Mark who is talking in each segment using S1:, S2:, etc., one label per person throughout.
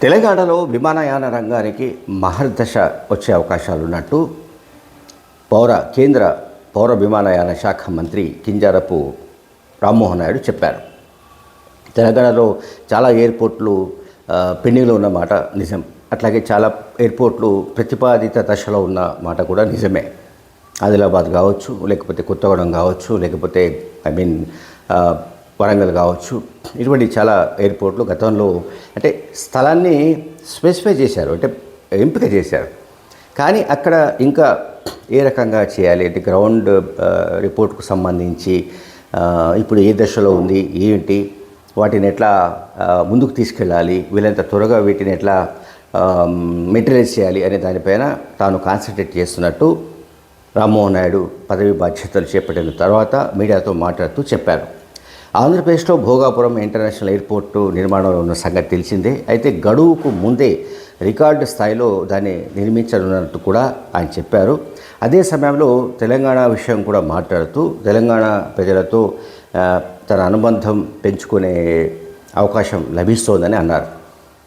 S1: తెలంగాణలో విమానయాన రంగానికి మహర్దశ వచ్చే అవకాశాలున్నట్టు కేంద్ర పౌర విమానయాన శాఖ మంత్రి కింజారపు రామ్మోహన్ నాయుడు చెప్పారు. తెలంగాణలో చాలా ఎయిర్పోర్ట్లు పెండింగ్లో ఉన్న మాట నిజం. అట్లాగే చాలా ఎయిర్పోర్ట్లు ప్రతిపాదిత దశలో ఉన్న మాట కూడా నిజమే. ఆదిలాబాద్ కావచ్చు, లేకపోతే కొత్తగూడెం కావచ్చు, లేకపోతే వరంగల్ కావచ్చు, ఇటువంటి చాలా ఎయిర్పోర్ట్లు గతంలో అంటే స్థలాన్ని స్పెసిఫై చేశారు, అంటే ఎంపిక చేశారు. కానీ అక్కడ ఇంకా ఏ రకంగా చేయాలి అంటే గ్రౌండ్ రిపోర్ట్కు సంబంధించి ఇప్పుడు ఏ దశలో ఉంది, ఏంటి, వాటిని ఎట్లా ముందుకు తీసుకెళ్ళాలి, వీళ్ళంత త్వరగా వీటిని ఎట్లా మెటీరియలైజ్ చేయాలి అనే దానిపైన తాను కాన్సన్ట్రేట్ చేస్తున్నట్టు రామ్మోహన్ నాయుడు పదవి బాధ్యతలు చేపట్టిన తర్వాత మీడియాతో మాట్లాడుతూ చెప్పారు. ఆంధ్రప్రదేశ్లో భోగాపురం ఇంటర్నేషనల్ ఎయిర్పోర్టు నిర్మాణంలో ఉన్న సంగతి తెలిసిందే. అయితే గడువుకు ముందే రికార్డు స్థాయిలో దాన్ని నిర్మించనున్నట్టు కూడా ఆయన చెప్పారు. అదే సమయంలో తెలంగాణ విషయం కూడా మాట్లాడుతూ తెలంగాణ ప్రజలతో తన అనుబంధం పెంచుకునే అవకాశం లభిస్తోందని అన్నారు.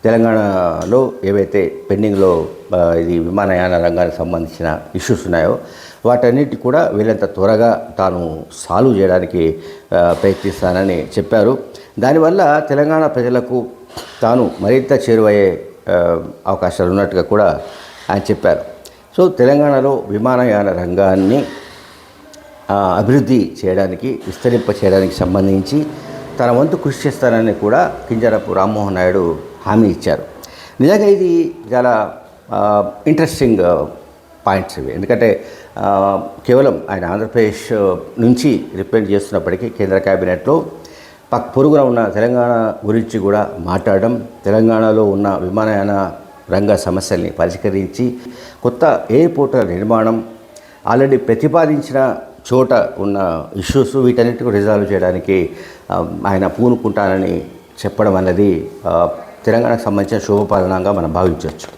S1: తెలంగాణలో ఏవైతే పెండింగ్లో ఇది విమానయాన రంగానికి సంబంధించిన ఇష్యూస్ ఉన్నాయో వాటన్నిటి కూడా వీళ్ళంత త్వరగా తాను సాల్వ్ చేయడానికి ప్రయత్నిస్తానని చెప్పారు. దానివల్ల తెలంగాణ ప్రజలకు తాను మరింత చేరువయ్యే అవకాశాలు ఉన్నట్టుగా కూడా ఆయన చెప్పారు. సో తెలంగాణలో విమానయాన రంగాన్ని అభివృద్ధి చేయడానికి, విస్తరింప చేయడానికి సంబంధించి తన వంతు కృషి చేస్తానని కూడా కింజరాపు రామ్మోహన్ నాయుడు హామీ ఇచ్చారు. నిజంగా ఇది చాలా ఇంట్రెస్టింగ్ పాయింట్స్ ఇవి. ఎందుకంటే కేవలం ఆయన ఆంధ్రప్రదేశ్ నుంచి రిప్రజెంట్ చేస్తున్నప్పటికీ కేంద్ర క్యాబినెట్లో పొరుగున ఉన్న తెలంగాణ గురించి కూడా మాట్లాడడం, తెలంగాణలో ఉన్న విమానయాన రంగ సమస్యల్ని పరిష్కరించి కొత్త ఎయిర్పోర్టుల నిర్మాణం, ఆల్రెడీ ప్రతిపాదించిన చోట ఉన్న ఇష్యూస్ వీటన్నిటిని రిజాల్వ్ చేయడానికి ఆయన పూనుకుంటానని చెప్పడం అన్నది తెలంగాణకు సంబంధించిన శుభపరిణామంగా మనం భావించవచ్చు.